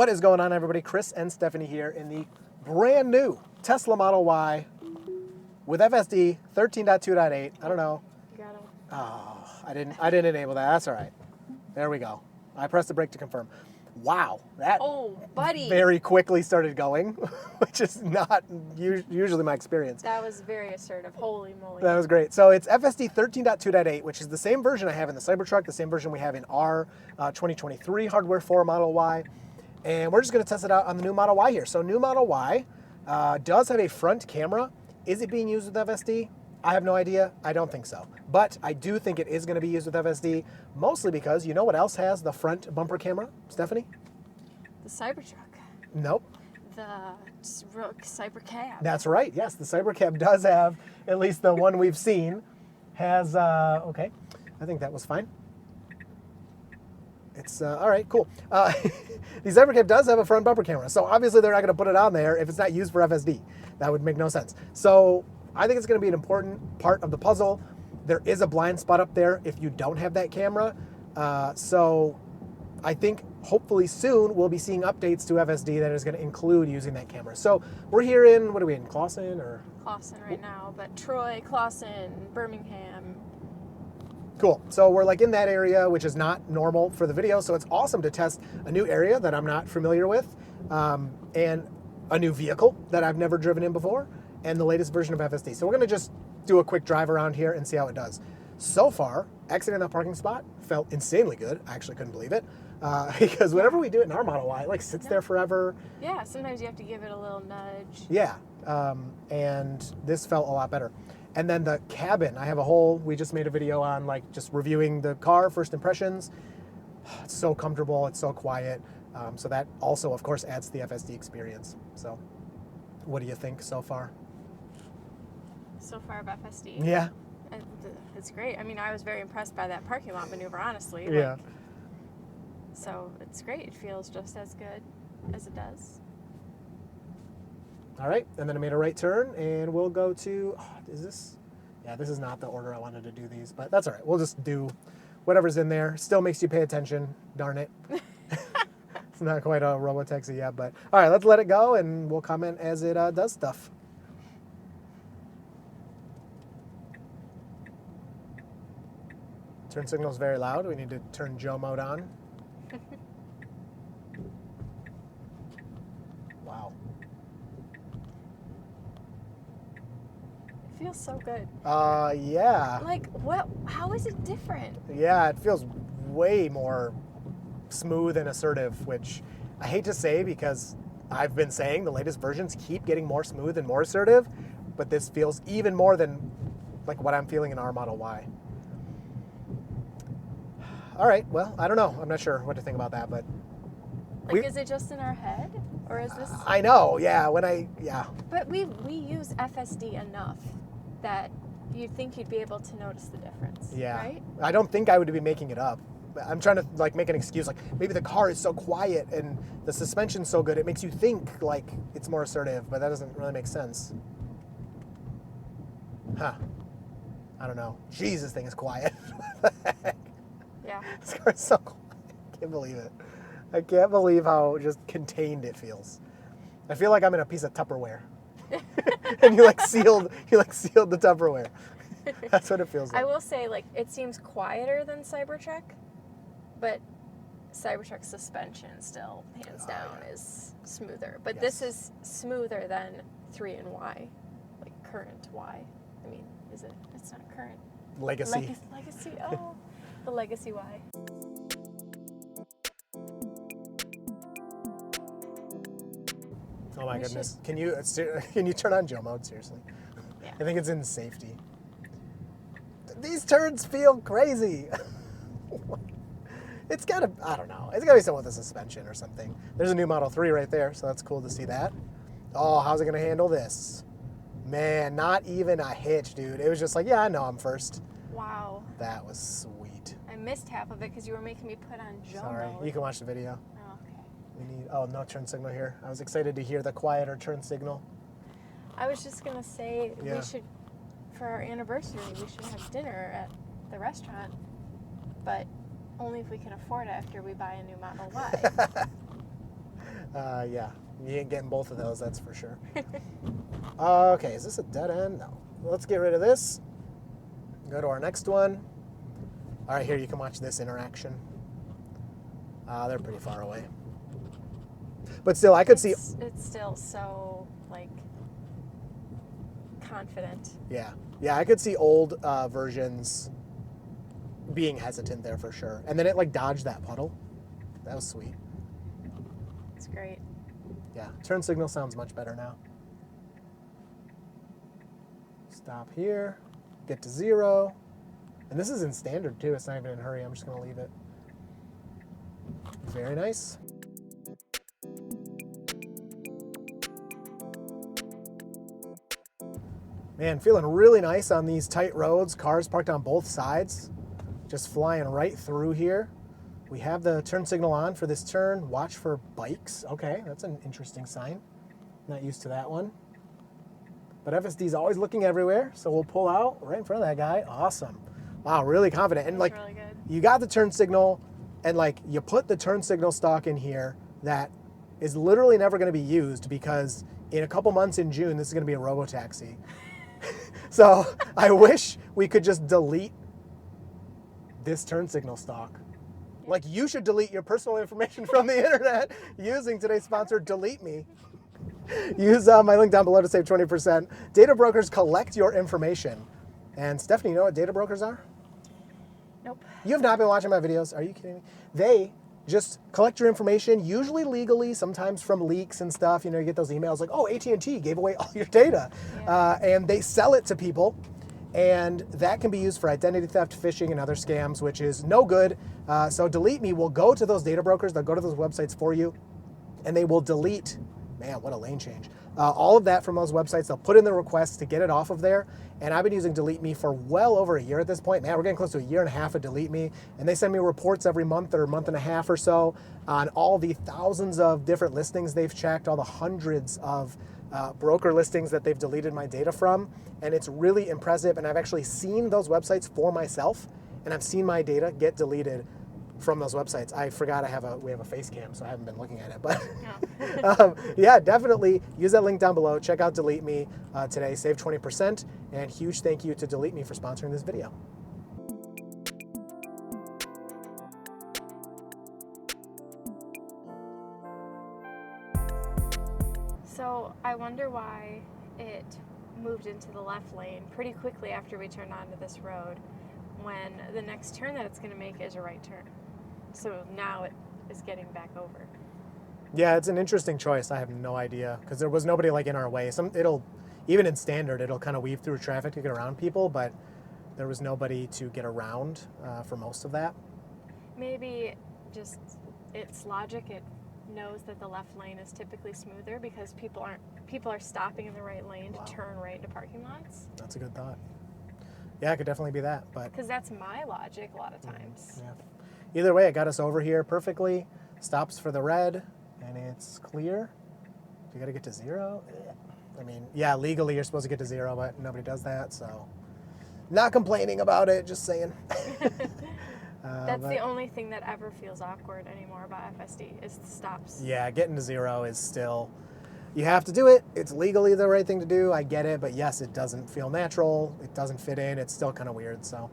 What is going on, everybody? Chris and Stephanie here in the brand new Tesla Model Y with FSD 13.2.8. I don't know. You got him. Oh, I didn't enable that. That's all right. There we go. I pressed the brake to confirm. Wow, that buddy. very quickly started going, which is not usually my experience. That was very assertive. Holy moly. That was great. So it's FSD 13.2.8, which is the same version I have in the Cybertruck, the same version we have in our 2023 hardware for Model Y. And we're just going to test it out on the new Model Y here. So new Model Y does have a front camera. Is it being used with FSD? I have no idea. I don't think so. But I do think it is going to be used with FSD, mostly because you know what else has the front bumper camera, Stephanie? The Cybertruck. Nope. The Cybercab. That's right. Yes, the Cybercab does have, at least the one we've seen, has, okay, I think that was fine. It's, all right, cool. The Cybercab does have a front bumper camera, so obviously they're not going to put it on there if it's not used for FSD. That would make no sense. So I think it's going to be an important part of the puzzle. There is a blind spot up there if you don't have that camera. So I think hopefully soon we'll be seeing updates to FSD that is going to include using that camera. So we're here in, what are we in, Clawson or? Clawson right now, but Troy, Clawson, Birmingham. Cool. So we're like in that area, which is not normal for the video. So it's awesome to test a new area that I'm not familiar with, and a new vehicle that I've never driven in before, and the latest version of FSD. So we're going to just do a quick drive around here and see how it does. So far, exiting that parking spot felt insanely good. I actually couldn't believe it, because whenever we do it in our Model Y, it like sits there forever. Yeah, sometimes you have to give it a little nudge. Yeah, and this felt a lot better. And then the cabin, I have a whole, we just made a video on like just reviewing the car, first impressions. It's so comfortable, it's so quiet. So that also, of course, adds to the FSD experience. So what do you think so far? So far of FSD? Yeah. It's great. I mean, I was very impressed by that parking lot maneuver, honestly. Yeah. So it's great. It feels just as good as it does. All right, and then I made a right turn, and we'll go to, is this? Yeah, this is not the order I wanted to do these, but that's all right. We'll just do whatever's in there. Still makes you pay attention, darn it. It's not quite a robotaxi yet, but all right, let's let it go, and we'll comment as it does stuff. Turn signal's very loud. We need to turn Joe mode on. Wow. It feels so good. Yeah. Like, what? How is it different? Yeah, it feels way more smooth and assertive, which I hate to say because I've been saying the latest versions keep getting more smooth and more assertive, but this feels even more than like what I'm feeling in our Model Y. All right, well, I don't know. I'm not sure what to think about that, but... Like, is it just in our head? Or is this... I know, yeah, But we use FSD enough that you'd think you'd be able to notice the difference, right? I don't think I would be making it up. I'm trying to, like, make an excuse, like, maybe the car is so quiet and the suspension's so good, it makes you think, like, it's more assertive, but that doesn't really make sense. Huh. I don't know. Jeez, this thing is quiet. What the heck? Yeah. This car is so quiet. I can't believe it. I can't believe how just contained it feels. I feel like I'm in a piece of Tupperware. And you sealed the Tupperware. That's what it feels like. I will say, like, it seems quieter than Cybertruck, but Cybertruck's suspension still, hands down, is smoother. But this is smoother than 3 and Y, like current Y. I mean, is it? It's not current. Legacy. Legacy. Oh, the Legacy Y. Oh my goodness. Can you turn on Joe mode, seriously? Yeah. I think it's in safety. These turns feel crazy. It's gotta, I don't know. It's gotta be something with a suspension or something. There's a new Model 3 right there, so that's cool to see that. Oh, how's it gonna handle this? Man, not even a hitch, dude. It was just like, yeah, I know I'm first. Wow. That was sweet. I missed half of it because you were making me put on Joe Sorry, mode. you can watch the video. Oh, okay. We need, oh, no turn signal here. I was excited to hear the quieter turn signal. I was just going to say Yeah. we should, for our anniversary, we should have dinner at the restaurant, but only if we can afford it after we buy a new Model Y. Yeah, you ain't getting both of those, that's for sure. Okay, is this a dead end? No. Let's get rid of this. Go to our next one. All right, here you can watch this interaction. They're pretty far away. But still, I could see... It's still so, like, confident. Yeah. Yeah, I could see old versions being hesitant there for sure. And then it, like, dodged that puddle. That was sweet. It's great. Yeah, turn signal sounds much better now. Stop here. Get to 0. And this is in standard, too. It's not even in a hurry. I'm just going to leave it. Very nice. Man, feeling really nice on these tight roads. Cars parked on both sides. Just flying right through here. We have the turn signal on for this turn. Watch for bikes. Okay, that's an interesting sign. Not used to that one. But FSD's always looking everywhere, so we'll pull out right in front of that guy. Awesome. Wow, really confident. And like, really good. You got the turn signal, and like, you put the turn signal stock in here that is literally never going to be used because in a couple months in June, this is going to be a robotaxi. So I wish we could just delete this turn signal stock. Like, you should delete your personal information from the internet using today's sponsor, Delete Me. Use my link down below to save 20%. Data brokers collect your information. And Stephanie, you know what data brokers are? Nope. You have not been watching my videos. Are you kidding me? They just collect your information, usually legally, sometimes from leaks and stuff. You know, you get those emails like, oh, AT&T gave away all your data. Yeah. And they sell it to people. And that can be used for identity theft, phishing, and other scams, which is no good. So Delete Me will go to those data brokers. They'll go to those websites for you. And they will delete, man, what a lane change. All of that from those websites. They'll put in the requests to get it off of there. And I've been using Delete Me for well over a year at this point. Man, we're getting close to a year and a half of Delete Me. And they send me reports every month or month and a half or so on all the thousands of different listings they've checked, all the hundreds of broker listings that they've deleted my data from. And it's really impressive. And I've actually seen those websites for myself. And I've seen my data get deleted from those websites. I forgot we have a face cam, so I haven't been looking at it. But yeah, definitely use that link down below. Check out Delete Me today. Save 20%. And huge thank you to Delete Me for sponsoring this video. So I wonder why it moved into the left lane pretty quickly after we turned onto this road when the next turn that it's going to make is a right turn. So now it is getting back over. Yeah, it's an interesting choice. I have no idea because there was nobody like in our way. Even in standard, it'll kind of weave through traffic to get around people, but there was nobody to get around for most of that. Maybe just its logic. It knows that the left lane is typically smoother because people are stopping in the right lane to turn right into parking lots. That's a good thought. Yeah, it could definitely be that, but because that's my logic a lot of times. Yeah. Either way, it got us over here perfectly. Stops for the red, and it's clear. You got to get to 0. I mean, yeah, legally you're supposed to get to 0, but nobody does that, so not complaining about it. Just saying. That's the only thing that ever feels awkward anymore about FSD is the stops. Yeah, getting to 0 is still, you have to do it. It's legally the right thing to do. I get it, but yes, it doesn't feel natural. It doesn't fit in. It's still kind of weird. So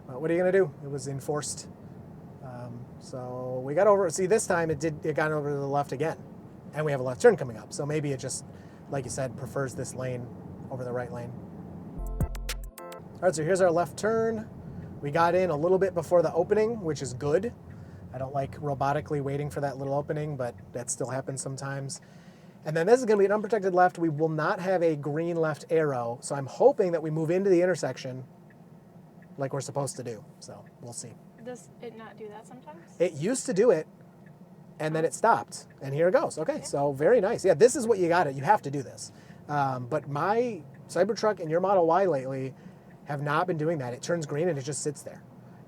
what are you going to do? It was enforced. So we got over, see this time it got over to the left again. And we have a left turn coming up. So maybe it just, like you said, prefers this lane over the right lane. All right, so here's our left turn. We got in a little bit before the opening, which is good. I don't like robotically waiting for that little opening, but that still happens sometimes. And then this is going to be an unprotected left. We will not have a green left arrow, so I'm hoping that we move into the intersection like we're supposed to do. So we'll see. Does it not do that sometimes? It used to do it, and then it stopped. And here it goes. Okay, so very nice. Yeah, this is what you got. You have to do this. But my Cybertruck and your Model Y lately have not been doing that. It turns green and it just sits there.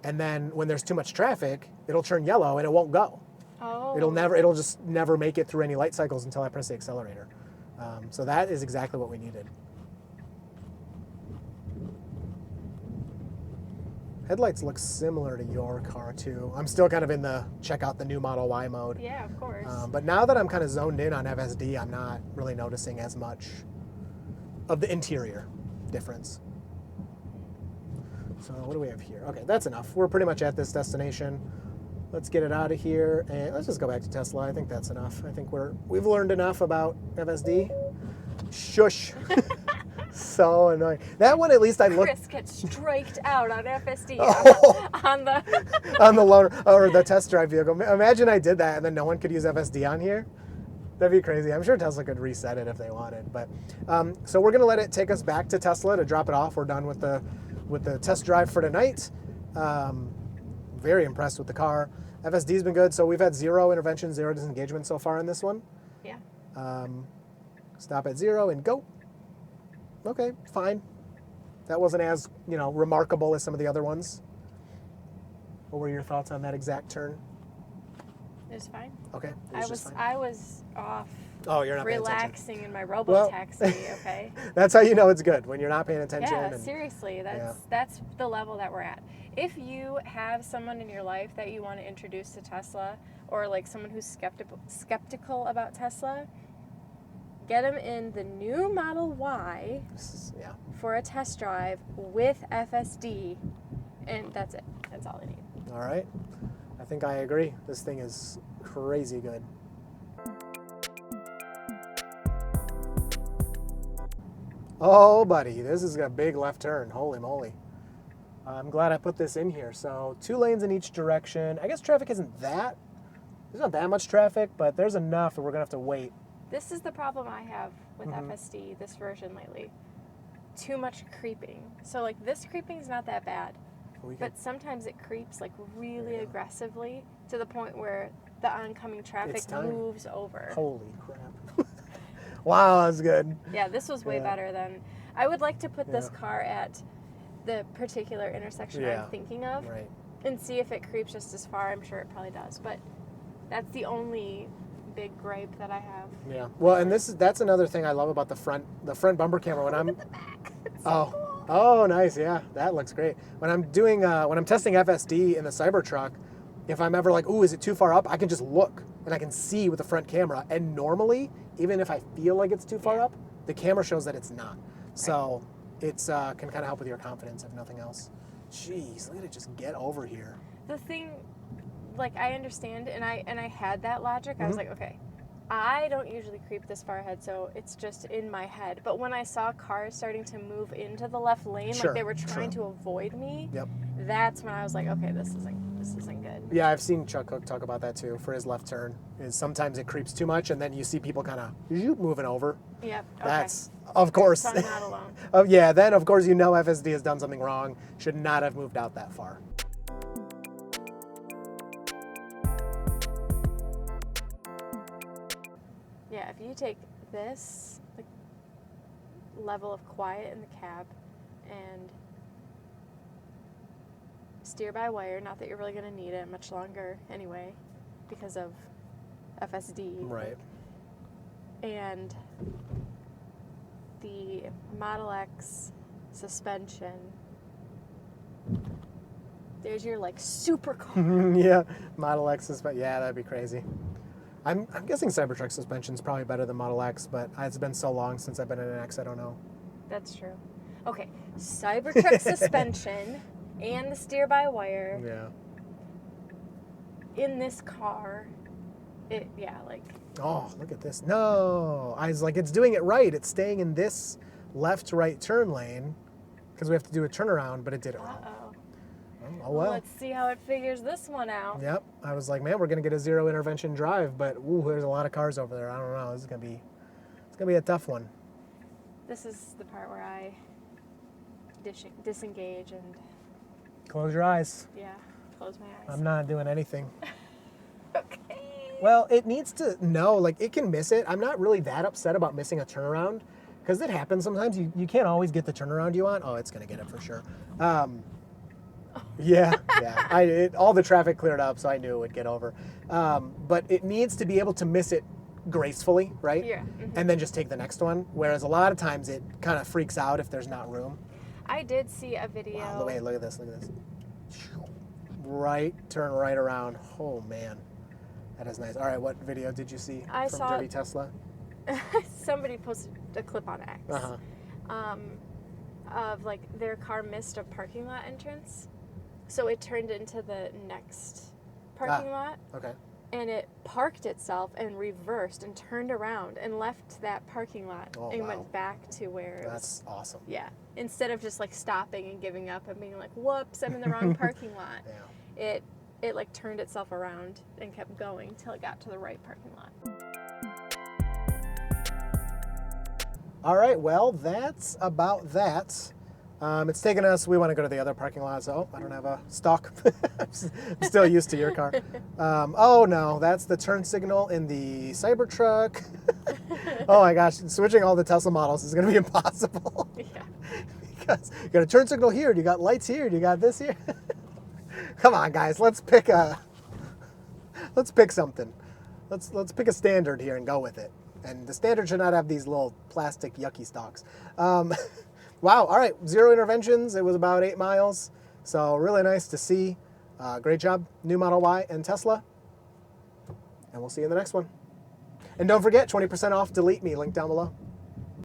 And then when there's too much traffic, it'll turn yellow and it won't go. Oh. It'll just never make it through any light cycles until I press the accelerator. So that is exactly what we needed. Headlights look similar to your car too. I'm still kind of in the check out the new Model Y mode. Yeah, of course. But now that I'm kind of zoned in on FSD, I'm not really noticing as much of the interior difference. So what do we have here? Okay, that's enough. We're pretty much at this destination. Let's get it out of here, and let's just go back to Tesla. I think that's enough. I think we've learned enough about FSD. Shush. So annoying. That one, at least I looked. Chris gets striked out on FSD Oh. on the On the loaner or the test drive vehicle. Imagine I did that and then no one could use FSD on here. That'd be crazy. I'm sure Tesla could reset it if they wanted. But so we're gonna let it take us back to Tesla to drop it off. We're done with the test drive for tonight. Very impressed with the car. FSD's been good. So we've had 0 intervention, 0 disengagement so far in this one. Yeah. Stop at 0 and go. Okay, fine. That wasn't as, remarkable as some of the other ones. What were your thoughts on that exact turn? It was fine. Okay. I was off. Oh, you're not paying attention. Relaxing in my robo-taxi, okay? That's how you know it's good, when you're not paying attention. Yeah, and, seriously, that's the level that we're at. If you have someone in your life that you want to introduce to Tesla, or like someone who's skeptical about Tesla, get them in the new Model Y for a test drive with FSD, and that's it. That's all I need. All right. I think I agree. This thing is crazy good. Oh, buddy, this is a big left turn. Holy moly. I'm glad I put this in here. So 2 lanes in each direction. I guess traffic isn't there's not that much traffic, but there's enough that we're going to have to wait. This is the problem I have with FSD, this version lately. Too much creeping. So like this creeping is not that bad, but sometimes it creeps like really aggressively to the point where the oncoming traffic moves over. Holy crap. Wow, that's good. Yeah, this was way better than... I would like to put this car at the particular intersection I'm thinking of and see if it creeps just as far. I'm sure it probably does, but that's the only big gripe that I have. Yeah. Well, and that's another thing I love about the front bumper camera when I'm... Look at the back. It's so cool. Oh, nice. Yeah, that looks great. When I'm doing when I'm testing FSD in the Cybertruck, if I'm ever like, ooh, is it too far up? I can just look and I can see with the front camera. And normally, even if I feel like it's too far up, the camera shows that it's not. So it's can kind of help with your confidence, if nothing else. Jeez, look at it just get over here. The thing, like, I understand, and I had that logic. I was like, okay, I don't usually creep this far ahead, so it's just in my head. But when I saw cars starting to move into the left lane, like they were trying to avoid me, that's when I was like, okay, this isn't good. Yeah, I've seen Chuck Cook talk about that too for his left turn. Is sometimes it creeps too much, and then you see people kind of moving over. Yep. Okay. That's of course. So I'm not alone. Yeah, then of course FSD has done something wrong. Should not have moved out that far. Yeah, if you take this level of quiet in the cab and steer by wire, not that you're really going to need it much longer anyway because of FSD. Right. And the Model X suspension, there's your super car. Yeah, Model X suspension. Yeah, that'd be crazy. I'm guessing Cybertruck suspension's probably better than Model X, but it's been so long since I've been in an X, I don't know. That's true. Okay, Cybertruck suspension and the steer-by-wire. Yeah. In this car, Oh, look at this. No, I was like, it's doing it right. It's staying in this left-right turn lane because we have to do a turnaround, but it did it wrong. Oh, well. Let's see how it figures this one out. Yep. I was like, man, we're going to get a 0 intervention drive, but there's a lot of cars over there. I don't know. It's going to be a tough one. This is the part where I disengage and... Close your eyes. Yeah, close my eyes. I'm not doing anything. Okay. Well, it needs to know, it can miss it. I'm not really that upset about missing a turnaround because it happens sometimes. You can't always get the turnaround you want. Oh, it's going to get it for sure. Yeah. All the traffic cleared up, so I knew it would get over. But it needs to be able to miss it gracefully, right? Yeah. Mm-hmm. And then just take the next one. Whereas a lot of times it kind of freaks out if there's not room. I did see a video. Wow, wait, look at this. Right, turn right around. Oh man, that is nice. All right, what video did you see I from saw- Dirty Tesla? Somebody posted a clip on X Uh-huh. of like their car missed a parking lot entrance, so it turned into the next parking lot, Okay. and it parked itself and reversed and turned around and left that parking lot and wow. went back to where it That's awesome. yeah. Instead of just like stopping and giving up and being like, "Whoops, I'm in the wrong parking lot." Yeah. It like turned itself around and kept going till it got to the right parking lot. All right, well, that's about that. It's taken us, we want to go to the other parking lot, so I don't have a stock. I'm still used to your car. Oh no, that's the turn signal in the Cybertruck. Oh my gosh, switching all the Tesla models is going to be impossible. Yeah. Because you got a turn signal here, you got lights here, you got this here. Come on, guys, let's pick something. Let's pick a standard here and go with it. And the standard should not have these little plastic yucky stalks. Wow, all right, 0 interventions. It was about 8 miles. So really nice to see. Great job, new Model Y and Tesla. And we'll see you in the next one. And don't forget, 20% off Delete Me, link down below.